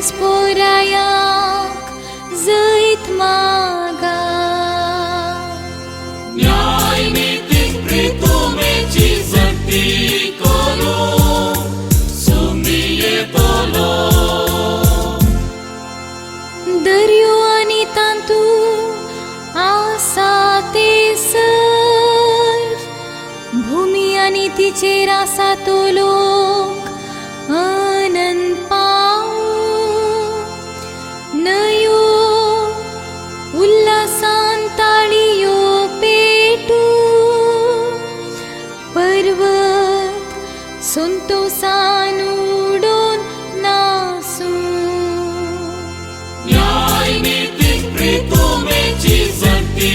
sporayak zăit maga. न्याय नीतिक प्रीतुमेची सक्ती करू सुमिये तोलो. दर्यो आणि तांतू आसा ते सर्व भूमी आणि तिचेर आसा तो लोक आनंद पावू. नयो उल्हासान ताळयो पेटू पर्वत संतोषान उडोन नासू. न्याय नीतिक प्रीतुमेची सक्ती